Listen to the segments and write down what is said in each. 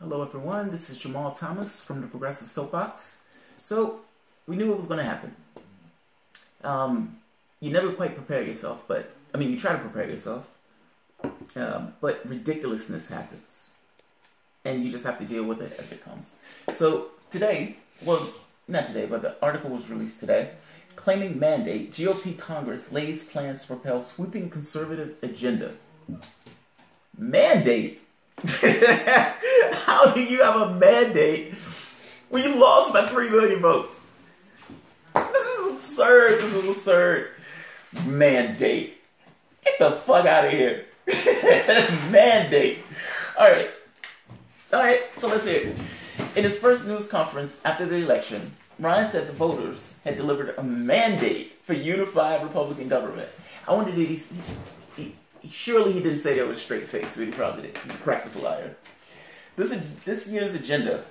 Hello everyone, this is Jamal Thomas from the Progressive Soapbox. So, we knew it was going to happen. You never quite prepare yourself, you try to prepare yourself, but ridiculousness happens. And you just have to deal with it as it comes. So, today, well, not today, but the article was released today, claiming mandate, GOP Congress lays plans to propel sweeping conservative agenda. Mandate? How do you have a mandate when you lost by 3 million votes? This is absurd. This is absurd. Mandate. Get the fuck out of here. Mandate. Alright, so let's hear it. In his first news conference after the election, Ryan said the voters had delivered a mandate for unified Republican government. I wonder, did surely he didn't say that with a straight face, but he probably did. He's a practiced liar. This year's agenda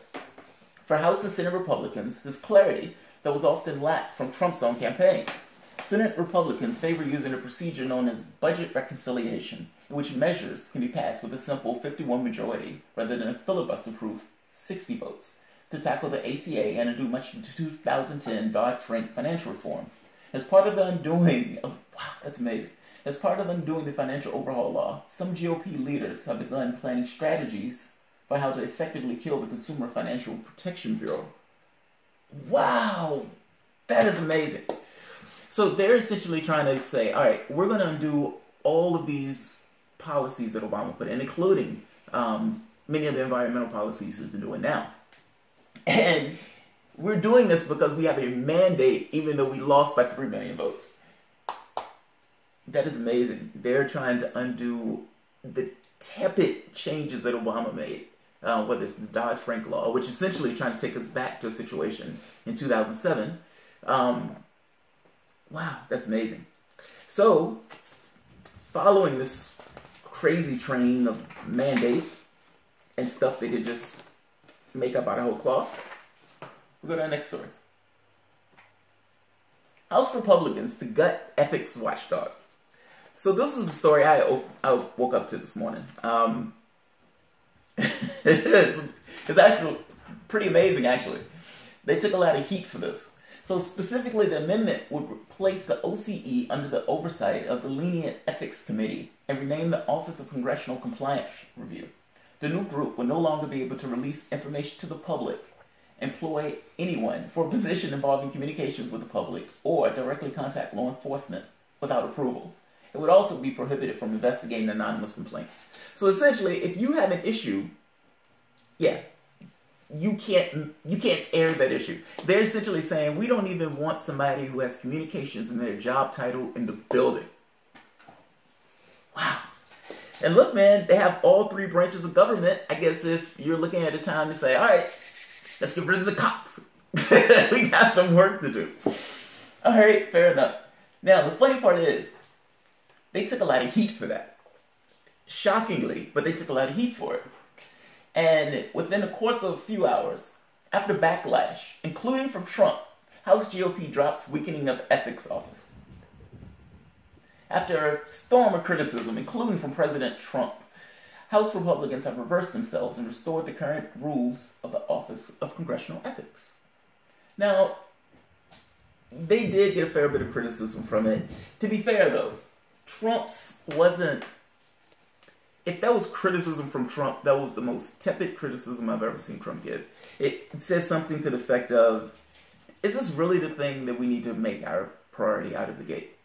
for House and Senate Republicans is clarity that was often lacked from Trump's own campaign. Senate Republicans favor using a procedure known as budget reconciliation, in which measures can be passed with a simple 51 majority rather than a filibuster-proof 60 votes to tackle the ACA and undo much of the 2010 Dodd-Frank financial reform. As part of the undoing of, wow, that's amazing. As part of undoing the financial overhaul law, some GOP leaders have begun planning strategies for how to effectively kill the Consumer Financial Protection Bureau. Wow, that is amazing. So they're essentially trying to say, all right, we're going to undo all of these policies that Obama put in, including many of the environmental policies he's been doing now. And we're doing this because we have a mandate, even though we lost by 3 million votes. That is amazing. They're trying to undo the tepid changes that Obama made, whether it's the Dodd-Frank law, which is essentially trying to take us back to a situation in 2007. Wow, that's amazing. So, following this crazy train of mandate and stuff they could just make up out of whole cloth, we'll go to our next story. House Republicans to gut ethics watchdog. So this is the story I woke up to this morning. It's actually pretty amazing, actually. They took a lot of heat for this. So specifically, the amendment would place the OCE under the oversight of the Lenient Ethics Committee and rename the Office of Congressional Compliance Review. The new group would no longer be able to release information to the public, employ anyone for a position involving communications with the public, or directly contact law enforcement without approval. It would also be prohibited from investigating anonymous complaints. So essentially, if you have an issue, yeah, you can't air that issue. They're essentially saying we don't even want somebody who has communications in their job title in the building. Wow. And look, man, they have all 3 branches of government. I guess if you're looking at a time to say, all right, let's get rid of the cops. We got some work to do. All right, fair enough. Now, the funny part is, they took a lot of heat for that. Shockingly, but they took a lot of heat for it. And within the course of a few hours, after backlash, including from Trump, House GOP drops weakening of ethics office. After a storm of criticism, including from President Trump, House Republicans have reversed themselves and restored the current rules of the Office of Congressional Ethics. Now, they did get a fair bit of criticism from it. To be fair, though, Trump's wasn't... If that was criticism from Trump, that was the most tepid criticism I've ever seen Trump give. It says something to the effect of, is this really the thing that we need to make our priority out of the gate?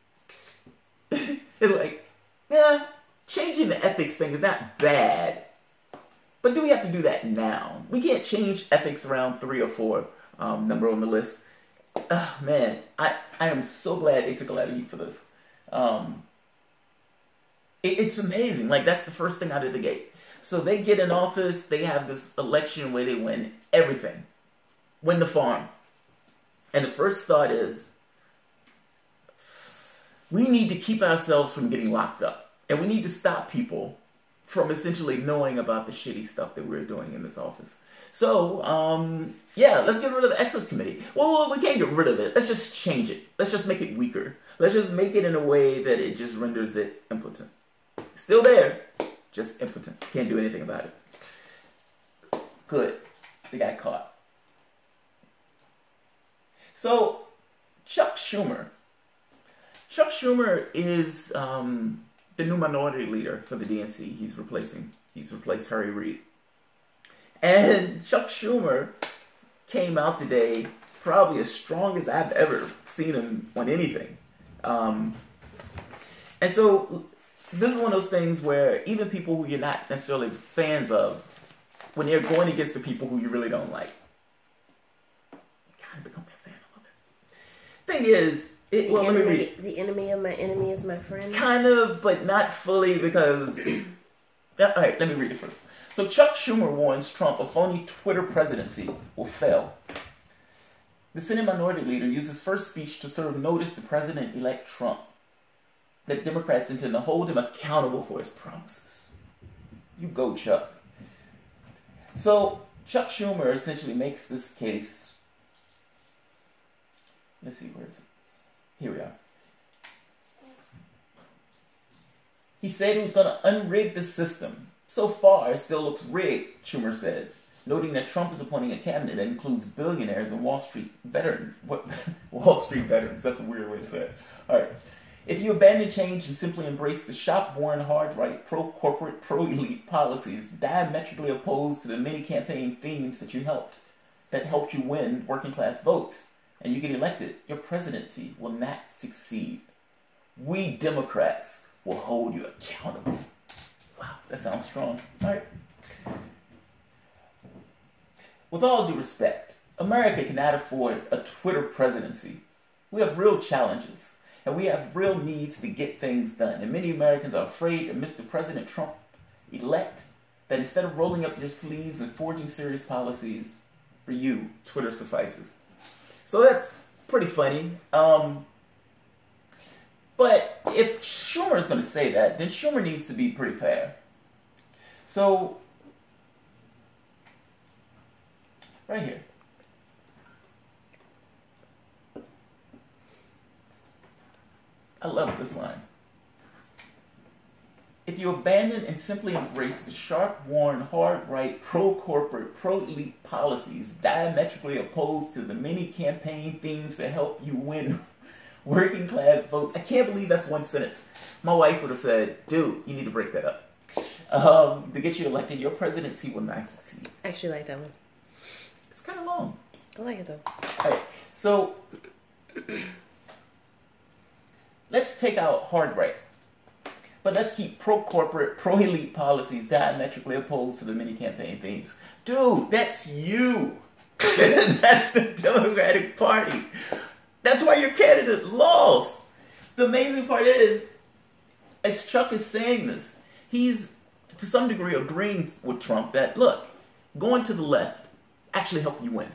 It's like, yeah, changing the ethics thing is not bad, but do we have to do that now? We can't change ethics around 3 or 4 number on the list. Man, I am so glad they took a lot of heat for this. It's amazing. Like, that's the first thing out of the gate. So they get in office, they have this election where they win everything. Win the farm. And the first thought is, we need to keep ourselves from getting locked up. And we need to stop people from essentially knowing about the shitty stuff that we're doing in this office. So, yeah, let's get rid of the Ethics Committee. Well, we can't get rid of it. Let's just change it. Let's just make it weaker. Let's just make it in a way that it just renders it impotent. Still there, just impotent. Can't do anything about it. Good. They got caught. So, Chuck Schumer. Chuck Schumer is the new minority leader for the DNC. He's replaced Harry Reid. And Chuck Schumer came out today probably as strong as I've ever seen him on anything. And so this is one of those things where even people who you're not necessarily fans of, when they're going against the people who you really don't like, you kind of become their fan a little bit. Thing is, let me read it. The enemy of my enemy is my friend? Kind of, but not fully because... All right, let me read it first. So Chuck Schumer warns Trump a phony Twitter presidency will fail. The Senate minority leader used his first speech to serve notice to President-elect Trump that Democrats intend to hold him accountable for his promises. You go, Chuck. So Chuck Schumer essentially makes this case. Let's see, where is it? Here we are. He said he was going to unrig the system. So far, it still looks rigged, Schumer said, noting that Trump is appointing a cabinet that includes billionaires and Wall Street veterans. Wall Street veterans, that's a weird way to say it. All right. If you abandon change and simply embrace the shop-worn, hard-right, pro-corporate, pro-elite policies diametrically opposed to the many campaign themes that helped you win working-class votes, and you get elected, your presidency will not succeed. We Democrats will hold you accountable. Wow, that sounds strong. All right. With all due respect, America cannot afford a Twitter presidency. We have real challenges, and we have real needs to get things done. And many Americans are afraid that Mr. President Trump elect, that instead of rolling up your sleeves and forging serious policies, for you, Twitter suffices. So that's pretty funny. But if Schumer is going to say that, then Schumer needs to be pretty fair. So, right here. I love this line. If you abandon and simply embrace the sharp-worn, hard-right, pro-corporate, pro-elite policies diametrically opposed to the many campaign themes that help you win working class votes. I can't believe that's one sentence. My wife would have said, dude, you need to break that up. To get you elected, your presidency will not succeed. I actually like that one. It's kind of long. I like it though. All right, so let's take out hard right. But let's keep pro-corporate, pro-elite policies diametrically opposed to the many campaign themes. Dude, that's you. That's the Democratic Party. That's why your candidate lost. The amazing part is, as Chuck is saying this, he's to some degree agreeing with Trump that, look, going to the left actually helped you win.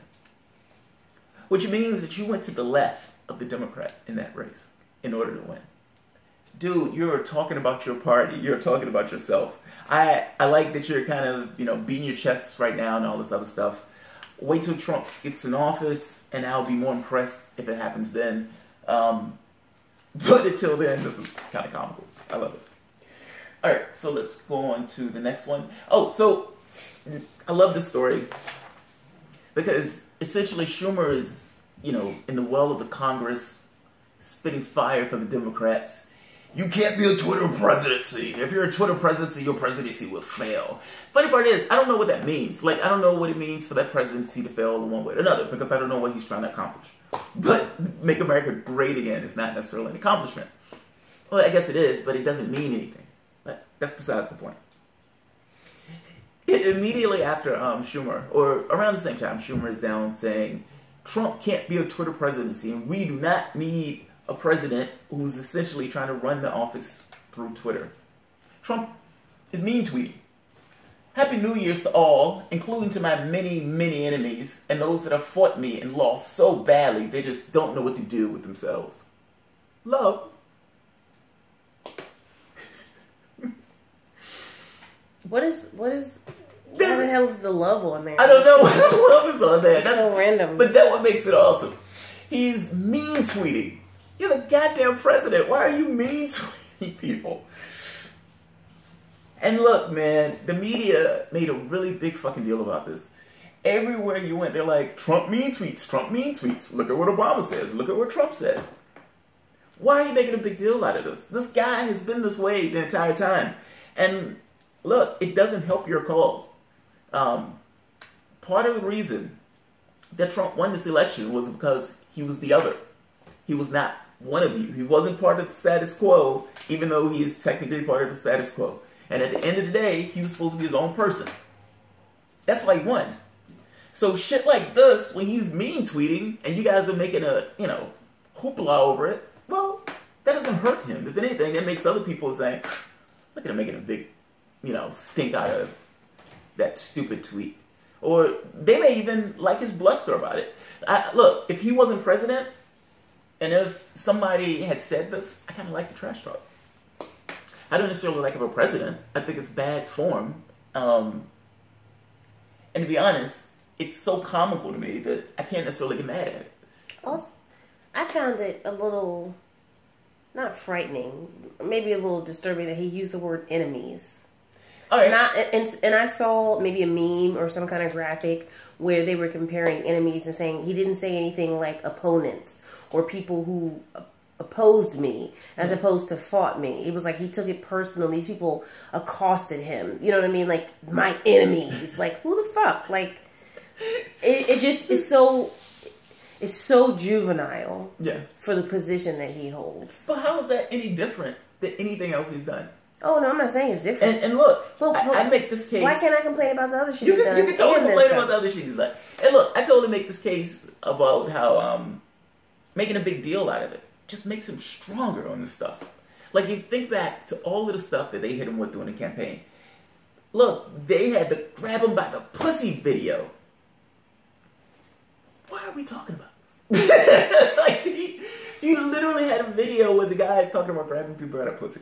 Which means that you went to the left of the Democrat in that race in order to win. Dude, you're talking about your party. You're talking about yourself. I like that you're kind of, beating your chest right now and all this other stuff. Wait till Trump gets in office, and I'll be more impressed if it happens then. But until then, this is kind of comical. I love it. All right, so let's go on to the next one. Oh, so I love this story because essentially Schumer is, in the well of the Congress, spitting fire for the Democrats. You can't be a Twitter presidency. If you're a Twitter presidency, your presidency will fail. Funny part is, I don't know what that means. Like, I don't know what it means for that presidency to fail one way or another because I don't know what he's trying to accomplish. But make America great again is not necessarily an accomplishment. Well, I guess it is, but it doesn't mean anything. But that's besides the point. Immediately after Schumer, or around the same time, Schumer is down saying, Trump can't be a Twitter presidency, and we do not need a president who's essentially trying to run the office through Twitter. Trump is mean tweeting. Happy New Year's to all, including to my many, many enemies, and those that have fought me and lost so badly they just don't know what to do with themselves. Love. Why the hell is the love on there? I don't know what the love is on there. That's so random. But that's what makes it awesome. He's mean tweeting. You're the goddamn president. Why are you mean tweeting people? And look, man, the media made a really big fucking deal about this. Everywhere you went, they're like, Trump mean tweets, Trump mean tweets. Look at what Obama says. Look at what Trump says. Why are you making a big deal out of this? This guy has been this way the entire time. And look, it doesn't help your cause. Part of the reason that Trump won this election was because he was the other. He was not one of you. He wasn't part of the status quo, even though he is technically part of the status quo. And at the end of the day, he was supposed to be his own person. That's why he won. So shit like this, when he's mean tweeting and you guys are making a, hoopla over it, well, that doesn't hurt him. If anything, that makes other people say, look at him making a big, stink out of that stupid tweet. Or they may even like his bluster about it. Look, if he wasn't president, and if somebody had said this, I kind of like the trash talk. I don't necessarily like him a president. I think it's bad form. And to be honest, it's so comical to me that I can't necessarily get mad at it. Also, I found it a little, not frightening, maybe a little disturbing that he used the word enemies. All right. And I saw maybe a meme or some kind of graphic where they were comparing enemies and saying he didn't say anything like opponents or people who opposed me as opposed to fought me. It was like he took it personal. These people accosted him. You know what I mean? Like, my enemies. Like, who the fuck? Like, it's so juvenile for the position that he holds. But how is that any different than anything else he's done? Oh, no, I'm not saying it's different. And look, I make this case. Why can't I complain about the other shit he's done? You can totally complain about the other shit he's done. And look, I totally make this case about how making a big deal out of it just makes him stronger on this stuff. Like, you think back to all of the stuff that they hit him with during the campaign. Look, they had the grab him by the pussy video. Why are we talking about this? Like, he literally had a video where the guy's talking about grabbing people by the pussy.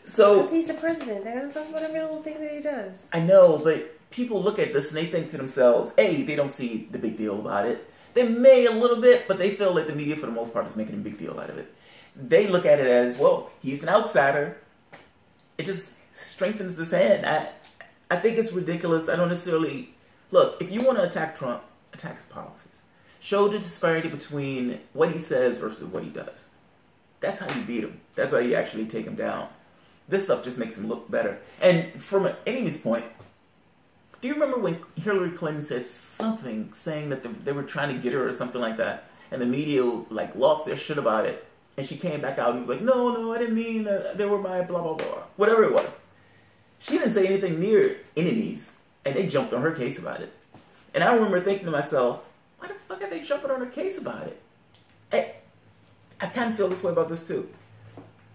So, because he's the president. They're going to talk about every little thing that he does. I know, but people look at this and they think to themselves, A, they don't see the big deal about it. They may a little bit, but they feel like the media, for the most part, is making a big deal out of it. They look at it as, well, he's an outsider. It just strengthens his hand. I think it's ridiculous. I don't necessarily... Look, if you want to attack Trump, attack his policies. Show the disparity between what he says versus what he does. That's how you beat him. That's how you actually take him down. This stuff just makes him look better. And from an enemy's point, do you remember when Hillary Clinton said something saying that they were trying to get her or something like that, and the media like lost their shit about it, and she came back out and was like, no, I didn't mean that, they were my blah, blah, blah, whatever it was. She didn't say anything near enemies, and they jumped on her case about it. And I remember thinking to myself, why the fuck are they jumping on her case about it? I kind of feel this way about this too.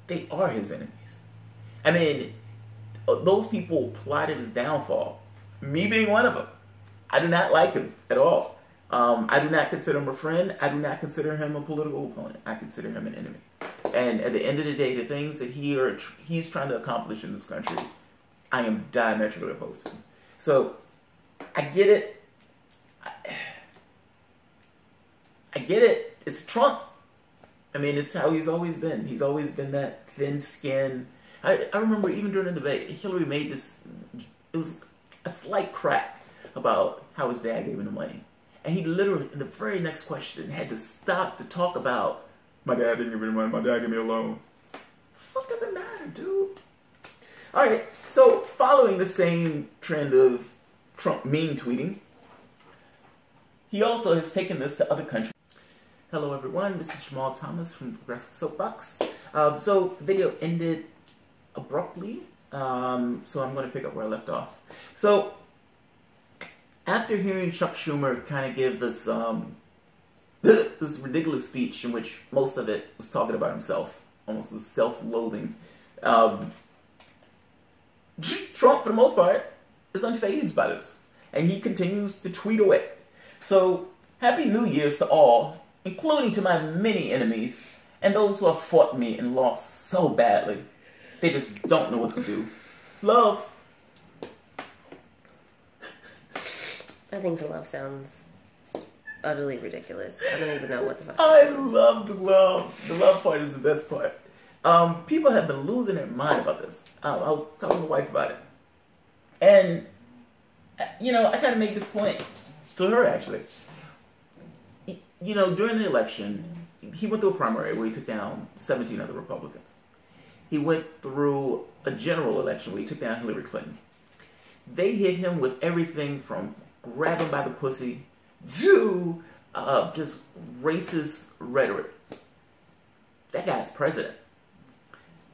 They are his enemies. I mean, those people plotted his downfall. Me being one of them. I do not like him at all. I do not consider him a friend. I do not consider him a political opponent. I consider him an enemy. And at the end of the day, the things that he's trying to accomplish in this country, I am diametrically opposed to him. So, I get it. I get it. It's Trump. I mean, it's how he's always been. He's always been that thin skin. I remember even during the debate, Hillary made this, it was a slight crack about how his dad gave him the money. And he literally, in the very next question, had to stop to talk about, my dad didn't give me the money, my dad gave me a loan. Fuck doesn't matter, dude. Alright, so following the same trend of Trump mean tweeting, he also has taken this to other countries. Hello everyone, this is Jamal Thomas from Progressive Soapbox. So the video ended abruptly, so I'm going to pick up where I left off. So, after hearing Chuck Schumer kind of give this this ridiculous speech in which most of it was talking about himself, almost as self-loathing, Trump, for the most part, is unfazed by this, and he continues to tweet away. So, Happy New Year's to all, including to my many enemies, and those who have fought me and lost so badly. They just don't know what to do. Love. I think the love sounds utterly ridiculous. I don't even know what the fuck. I love the love. The love part is the best part. People have been losing their mind about this. I was talking to my wife about it. And, you know, I kind of made this point to her, actually. You know, during the election, he went through a primary where he took down 17 other Republicans. He went through a general election where he took down Hillary Clinton. They hit him with everything from grabbing by the pussy to just racist rhetoric. That guy's president.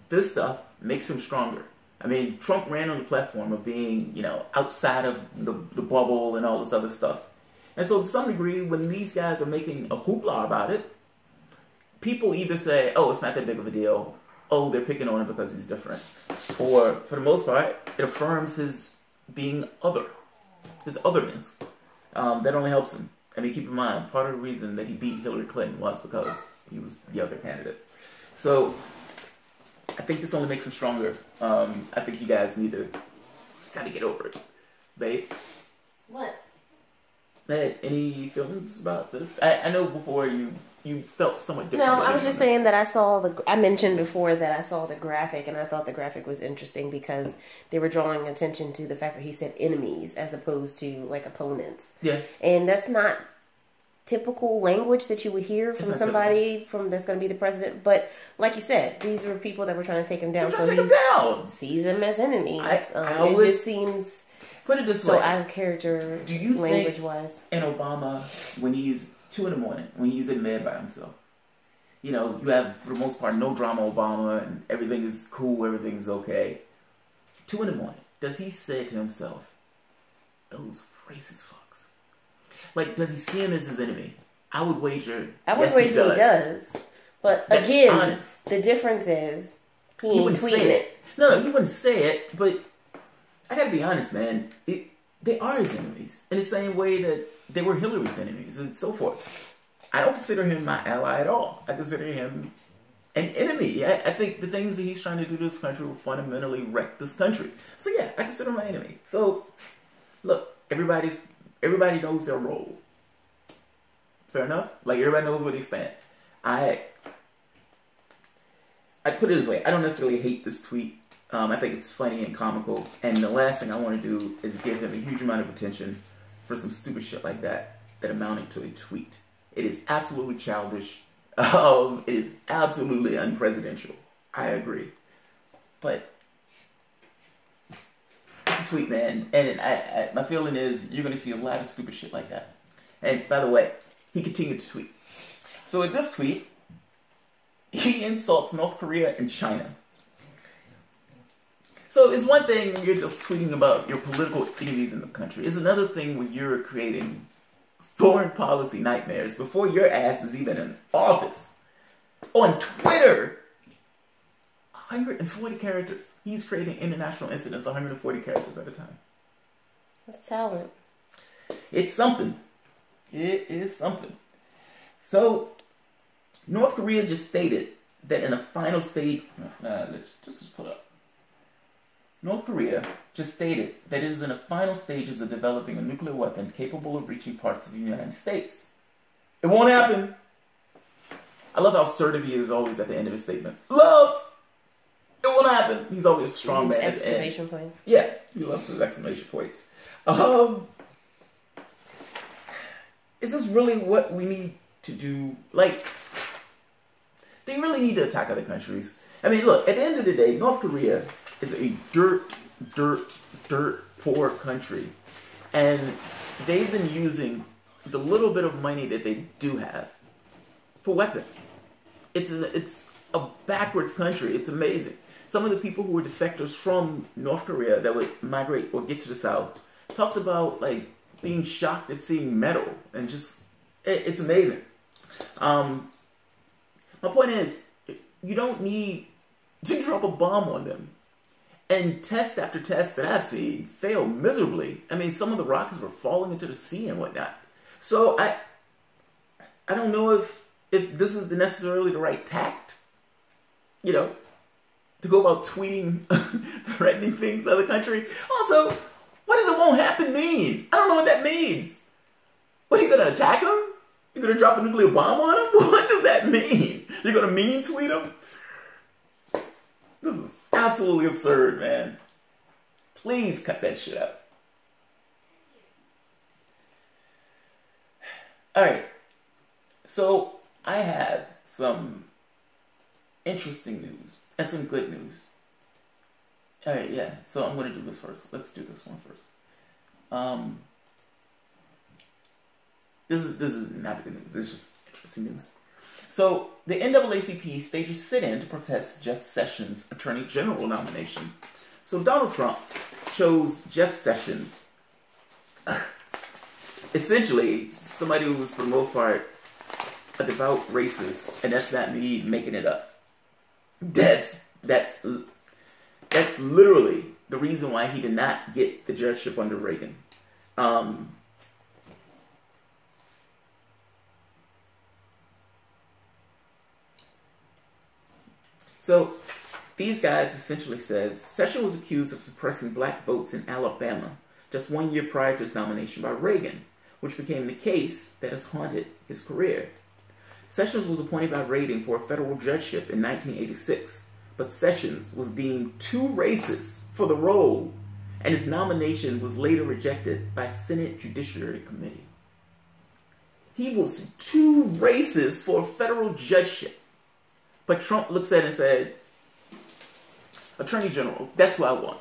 This stuff makes him stronger. I mean, Trump ran on the platform of being, you know, outside of the bubble and all this other stuff. And so to some degree, when these guys are making a hoopla about it, people either say, oh, it's not that big of a deal. Oh, they're picking on him because he's different. Or, for the most part, it affirms his being other, his otherness. That only helps him. I mean, keep in mind, part of the reason that he beat Hillary Clinton was because he was the other candidate. So, I think this only makes him stronger. I think you guys need to kind of get over it. Babe? What? Hey, any feelings about this? I know before you felt somewhat different. No, I was just saying that I mentioned before that I saw the graphic, and I thought the graphic was interesting because they were drawing attention to the fact that he said enemies as opposed to like opponents. Yeah. And that's not typical language that you would hear from somebody that's going to be the president. But like you said, these were people that were trying to take him down. So he sees them as enemies. It just seems... Put it this way. So out of character, do you language-wise. In Obama, when he's 2 a.m, when he's in bed by himself, you know, you have, for the most part, no drama Obama, and everything is cool, everything's okay. 2 a.m, does he say to himself, those racist fucks? Like, does he see him as his enemy? I would wager he does. But that's again, honest. The difference is he ain't tweeting it. No, he wouldn't say it, but I gotta be honest, man. They are his enemies in the same way that they were Hillary's enemies and so forth. I don't consider him my ally at all. I consider him an enemy. I think the things that he's trying to do to this country will fundamentally wreck this country. So yeah, I consider him my enemy. So look, everybody knows their role. Fair enough? Like, everybody knows where they stand. I put it this way. I don't necessarily hate this tweet. I think it's funny and comical. And the last thing I want to do is give him a huge amount of attention for some stupid shit like that amounted to a tweet. It is absolutely childish. It is absolutely unpresidential. I agree. But it's a tweet, man. And my feeling is you're going to see a lot of stupid shit like that. And by the way, he continued to tweet. So with this tweet, he insults North Korea and China. So it's one thing when you're just tweeting about your political enemies in the country. It's another thing when you're creating foreign policy nightmares before your ass is even in office. On Twitter, 140 characters. He's creating international incidents 140 characters at a time. That's talent. It's something. It is something. So, North Korea just stated that in a final stage... let's just pull up. North Korea just stated that it is in the final stages of developing a nuclear weapon capable of reaching parts of the United States. It won't happen. I love how assertive he is always at the end of his statements. Love! It won't happen. He's always a strong man at the end. Exclamation points. Yeah, he loves his exclamation points. Is this really what we need to do? Like, they really need to attack other countries. I mean, look, at the end of the day, North Korea is a dirt poor country. And they've been using the little bit of money that they do have for weapons. It's a backwards country. It's amazing. Some of the people who were defectors from North Korea that would migrate or get to the South talked about, like, being shocked at seeing metal. And just, it's amazing. My point is, you don't need to drop a bomb on them. And test after test that I've seen fail miserably. I mean, some of the rockets were falling into the sea and whatnot. So I don't know if this is necessarily the right tact, you know, to go about tweeting threatening things to other country. Also, what does it won't happen mean? I don't know what that means. What, are you going to attack them? You're going to drop a nuclear bomb on them? What does that mean? You're going to mean tweet them? This is absolutely absurd, man. Please cut that shit out. All right. So I have some interesting news and some good news. All right, yeah. So I'm going to do this first. Let's do this one first. This is not good news. This is just interesting news. So the NAACP staged a sit-in to protest Jeff Sessions' Attorney General nomination. So Donald Trump chose Jeff Sessions, essentially somebody who was for the most part a devout racist, and that's not me making it up. That's literally the reason why he did not get the judgeship under Reagan. So these guys essentially says Sessions was accused of suppressing black votes in Alabama just 1 year prior to his nomination by Reagan, which became the case that has haunted his career. Sessions was appointed by Reagan for a federal judgeship in 1986, but Sessions was deemed too racist for the role, and his nomination was later rejected by Senate Judiciary Committee. He was too racist for a federal judgeship. But Trump looks at it and said, Attorney General, that's who I want.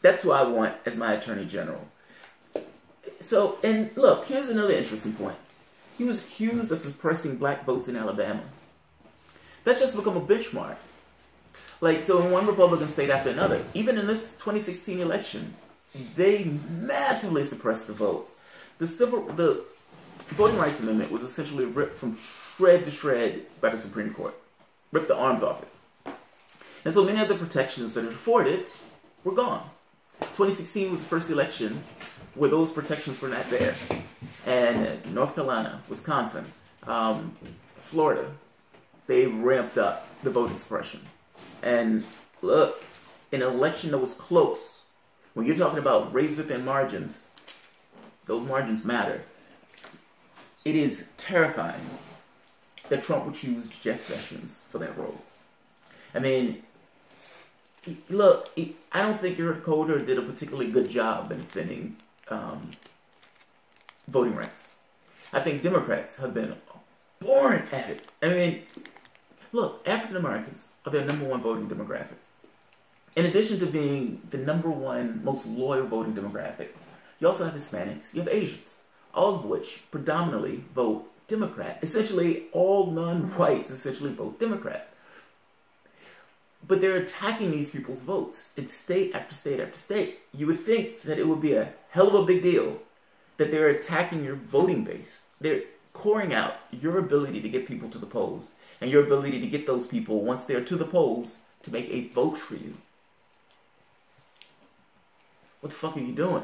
That's who I want as my Attorney General. So, and look, here's another interesting point. He was accused of suppressing black votes in Alabama. That's just become a benchmark. Like, so in one Republican state after another, even in this 2016 election, they massively suppressed the vote. The Voting Rights Amendment was essentially ripped from shred to shred by the Supreme Court. Ripped the arms off it. And so many of the protections that it afforded were gone. 2016 was the first election where those protections were not there. And North Carolina, Wisconsin, Florida, they ramped up the voting suppression. And look, in an election that was close, when you're talking about razor-thin margins, those margins matter. It is terrifying that Trump would choose Jeff Sessions for that role. I mean, look, I don't think Eric Holder did a particularly good job in defending voting rights. I think Democrats have been born at it. I mean, look, African Americans are their #1 voting demographic. In addition to being the #1 most loyal voting demographic, you also have Hispanics, you have Asians, all of which predominantly vote Democrat. Essentially, all non-whites essentially vote Democrat. But they're attacking these people's votes in state after state after state. You would think that it would be a hell of a big deal that they're attacking your voting base. They're coring out your ability to get people to the polls and your ability to get those people, once they're to the polls, to make a vote for you. What the fuck are you doing?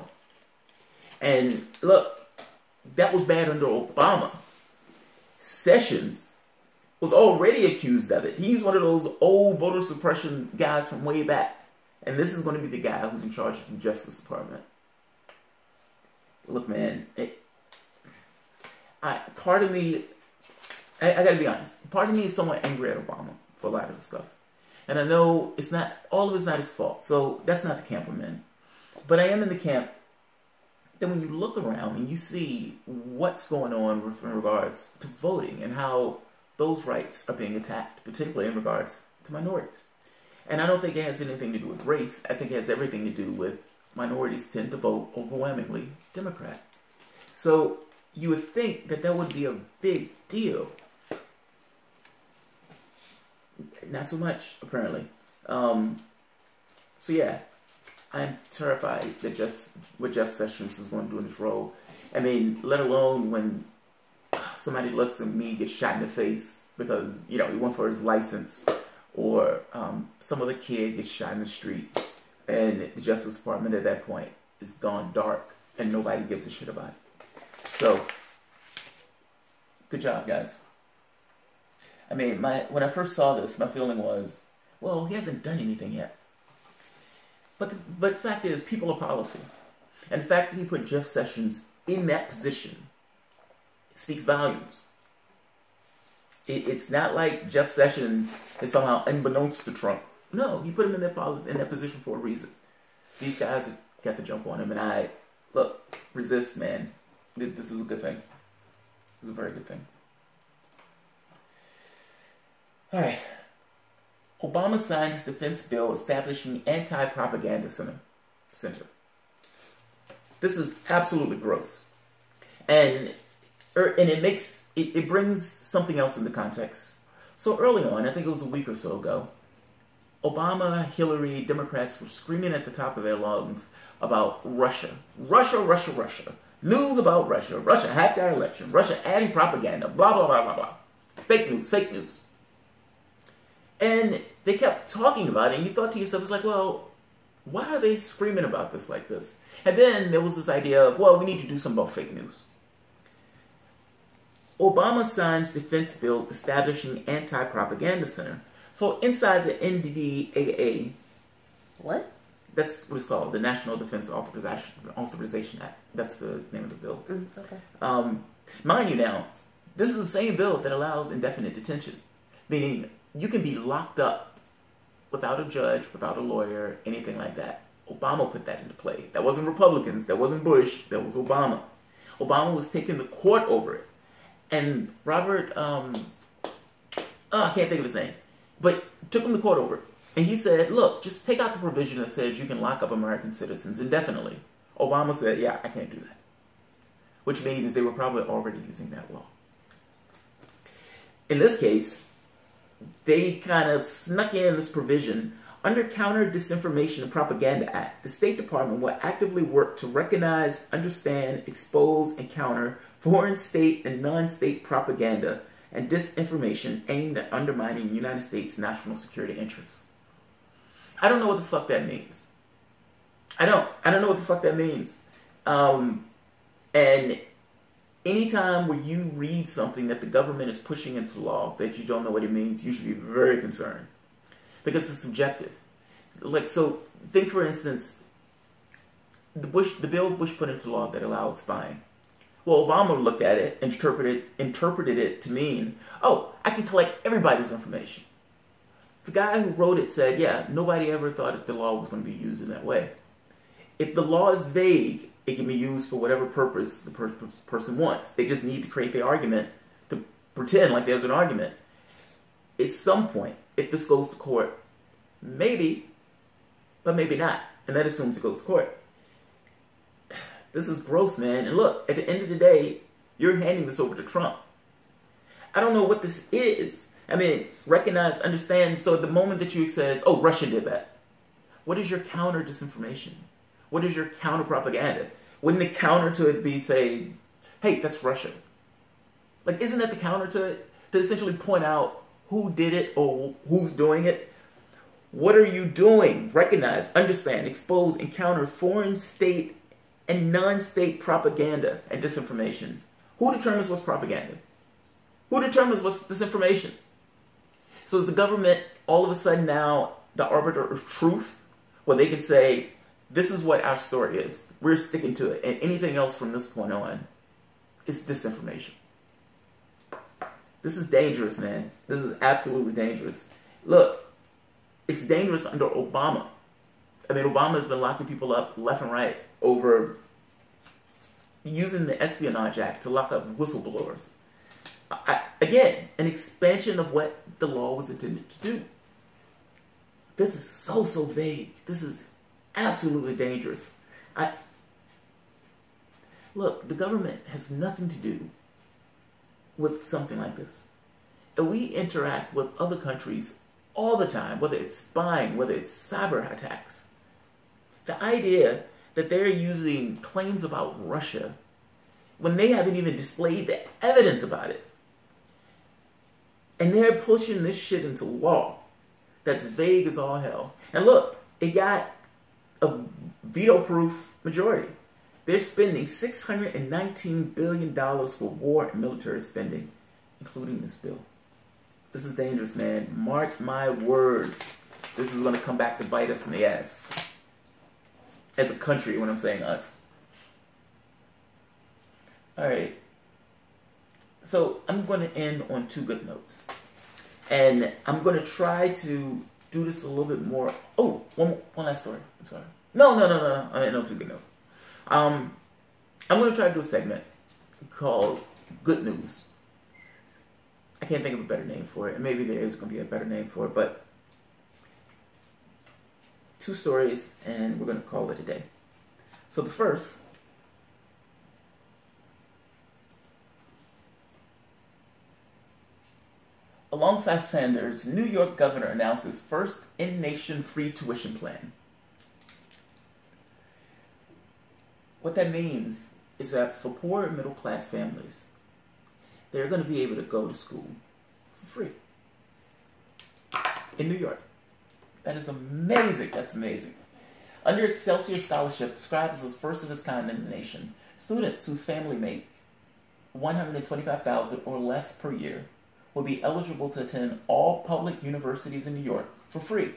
And look, that was bad under Obama. Sessions was already accused of it. He's one of those old voter suppression guys from way back. And this is going to be the guy who's in charge of the Justice Department. Look, man, part of me, I gotta be honest, part of me is somewhat angry at Obama for a lot of the stuff. And I know it's not, all of it's not his fault. So that's not the camp I'm in. But I am in the camp that when you look around and you see what's going on in regards to voting and how those rights are being attacked, particularly in regards to minorities. And I don't think it has anything to do with race. I think it has everything to do with minorities tend to vote overwhelmingly Democrat. So you would think that that would be a big deal. Not so much, apparently. So yeah, I'm terrified that just what Jeff Sessions is going to do in this role. I mean, let alone when somebody looks at me get shot in the face because, you know, he went for his license, or some other kid gets shot in the street, and the Justice Department at that point is gone dark and nobody gives a shit about it. So, good job, guys. I mean, when I first saw this, my feeling was, well, he hasn't done anything yet. But the fact is, people are policy. And the fact that he put Jeff Sessions in that position speaks volumes. It's not like Jeff Sessions is somehow unbeknownst to Trump. No, he put him in that position for a reason. These guys got the jump on him, and I look resist, man. This is a good thing. This is a very good thing. All right. Obama signed his defense bill establishing anti-propaganda center. This is absolutely gross, and it brings something else into context. So early on, I think it was a week or so ago, Obama, Hillary, Democrats were screaming at the top of their lungs about Russia. Russia. News about Russia. Russia hacked our election. Russia adding propaganda. Blah, blah, blah, blah, blah. Fake news. And they kept talking about it, and you thought to yourself, it's like, well, why are they screaming about this like this? And then there was this idea of, well, we need to do something about fake news. Obama signs defense bill establishing anti-propaganda center. So inside the NDAA, what? That's what it's called, the National Defense Authorization Act. That's the name of the bill. Okay. Mind you now, this is the same bill that allows indefinite detention, meaning you can be locked up without a judge, without a lawyer, anything like that. Obama put that into play. That wasn't Republicans, that wasn't Bush, that was Obama. Obama was taking the court over it. And Robert, I can't think of his name, but took him to court over it. And he said, look, just take out the provision that says you can lock up American citizens indefinitely. Obama said, yeah, I can't do that. Which means they were probably already using that law. In this case, they kind of snuck in this provision. Under Counter Disinformation and Propaganda Act, the State Department will actively work to recognize, understand, expose, and counter foreign state and non-state propaganda and disinformation aimed at undermining the United States' national security interests. I don't know what the fuck that means. I don't know what the fuck that means. And anytime where you read something that the government is pushing into law that you don't know what it means, you should be very concerned. Because it's subjective. Like, so, think for instance, the bill Bush put into law that allowed spying. Well, Obama looked at it, interpreted it to mean, oh, I can collect everybody's information. The guy who wrote it said, yeah, nobody ever thought that the law was going to be used in that way. If the law is vague, it can be used for whatever purpose the person wants. They just need to create the argument to pretend like there's an argument. At some point, if this goes to court, maybe, but maybe not. And that assumes it goes to court. This is gross, man. And look, at the end of the day, you're handing this over to Trump. I don't know what this is. I mean, recognize, understand. So at the moment that you says, oh, Russia did that. What is your counter disinformation? What is your counter propaganda? Wouldn't the counter to it be say, hey, that's Russia? Like, isn't that the counter to it? To essentially point out who did it or who's doing it? What are you doing? Recognize, understand, expose, and counter foreign state and non-state propaganda and disinformation. Who determines what's propaganda? Who determines what's disinformation? So is the government all of a sudden now the arbiter of truth? Where they can say, this is what our story is. We're sticking to it. And anything else from this point on is disinformation. This is dangerous, man. This is absolutely dangerous. Look, it's dangerous under Obama. I mean, Obama's been locking people up left and right over using the Espionage Act to lock up whistleblowers. Again, an expansion of what the law was intended to do. This is so vague. This is absolutely dangerous. Look, the government has nothing to do with something like this. And we interact with other countries all the time, whether it's spying, whether it's cyber attacks. The idea that they're using claims about Russia when they haven't even displayed the evidence about it. And they're pushing this shit into law that's vague as all hell. And look, it got a veto-proof majority. They're spending $619 billion for war and military spending, including this bill. This is dangerous, man. Mark my words. This is going to come back to bite us in the ass. As a country, when I'm saying us. Alright. So, I'm going to end on two good notes. And I'm going to try to do this a little bit more. Oh, one last story. I'm sorry. No. I mean, no too good news. I'm going to try to do a segment called Good News. I can't think of a better name for it. And maybe there is going to be a better name for it. But 2 stories, and we're going to call it a day. So the first... Alongside Sanders, New York governor announces first in-nation free tuition plan. What that means is that for poor and middle-class families, they're going to be able to go to school for free in New York. That is amazing. That's amazing. Under Excelsior Scholarship, described as the first of its kind in the nation, students whose family make $125,000 or less per year will be eligible to attend all public universities in New York for free.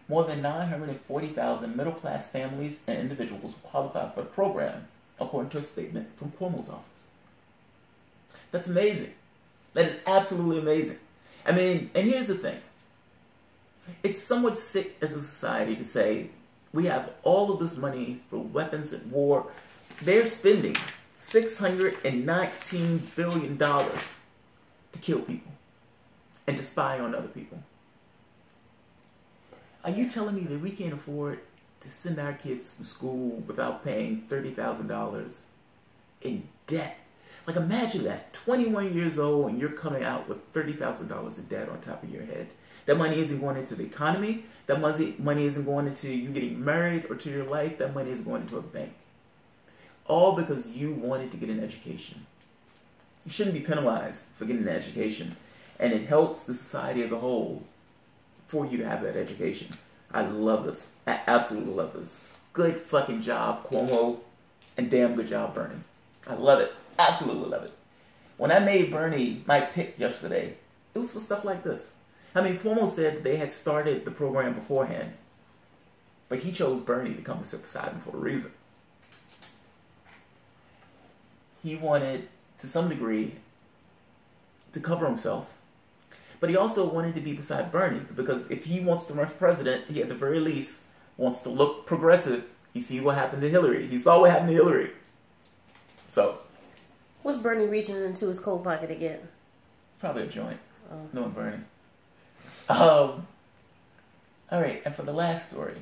More than 940,000 middle-class families and individuals will qualify for the program, according to a statement from Cuomo's office. That's amazing. That is absolutely amazing. I mean, and here's the thing. It's somewhat sick as a society to say, we have all of this money for weapons and war. They're spending $619 billion to kill people and to spy on other people. Are you telling me that we can't afford to send our kids to school without paying $30,000 in debt? Like, imagine that, 21 years old and you're coming out with $30,000 in debt on top of your head. That money isn't going into the economy. That money isn't going into you getting married or to your life. That money is going into a bank. All because you wanted to get an education. You shouldn't be penalized for getting an education. And it helps the society as a whole for you to have that education. I love this. I absolutely love this. Good fucking job, Cuomo. And damn good job, Bernie. I love it. Absolutely love it. When I made Bernie my pick yesterday, it was for stuff like this. I mean, Cuomo said that they had started the program beforehand. But he chose Bernie to come and sit beside him for a reason. He wanted, to some degree, to cover himself. But he also wanted to be beside Bernie, because if he wants to run for president, he at the very least wants to look progressive. You see what happened to Hillary. He saw what happened to Hillary. So. What's Bernie reaching into his coat pocket again? Probably a joint. Oh. Knowing Bernie. All right, and for the last story.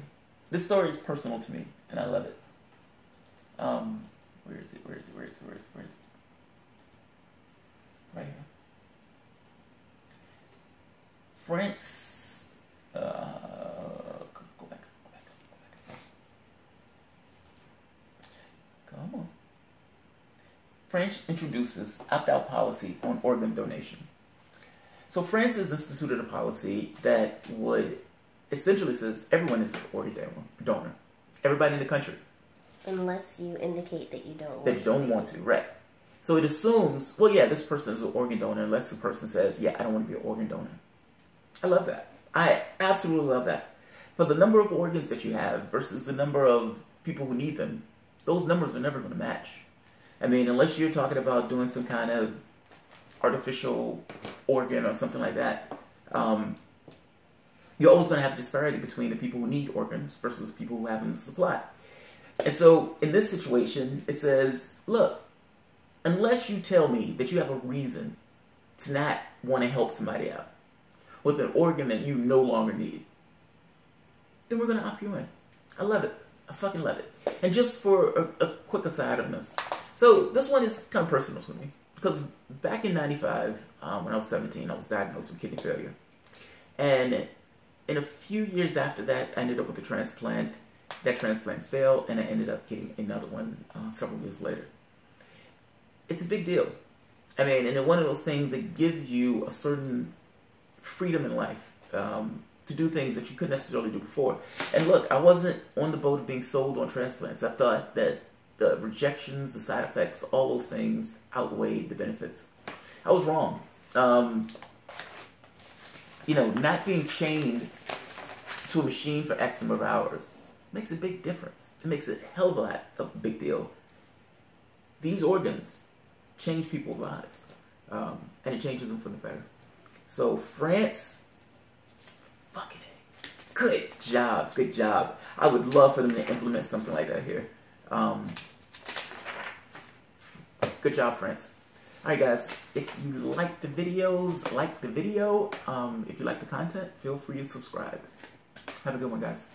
This story is personal to me, and I love it. Where is it? Right here. France, go back. Come on. France introduces opt-out policy on organ donation. So France has instituted a policy that would essentially says everyone is an organ donor. Everybody in the country. Unless you indicate that you don't want to. Right. So it assumes, well, yeah, this person is an organ donor unless the person says, yeah, I don't want to be an organ donor. I love that. I absolutely love that. For the number of organs that you have versus the number of people who need them, those numbers are never going to match. I mean, unless you're talking about doing some kind of artificial organ or something like that, you're always going to have a disparity between the people who need organs versus the people who have them to supply. And so in this situation, it says, look, unless you tell me that you have a reason to not want to help somebody out with an organ that you no longer need, then we're going to opt you in. I love it. I fucking love it. And just for a quick aside on this. So this one is kind of personal to me. Because back in 95, when I was 17, I was diagnosed with kidney failure. And in a few years after that, I ended up with a transplant. That transplant failed, and I ended up getting another one several years later. It's a big deal. I mean, and it's one of those things that gives you a certain freedom in life to do things that you couldn't necessarily do before. And look, I wasn't on the boat of being sold on transplants. I thought that the rejections, the side effects, all those things outweighed the benefits. I was wrong. Not being chained to a machine for X number of hours makes a big difference. It makes a hell of a lot of a big deal. These organs change people's lives, and it changes them for the better. So France, fucking it. Good job. Good job. I would love for them to implement something like that here. Good job, friends. Alright guys, if you like the videos, like the video. If you like the content, feel free to subscribe. Have a good one, guys.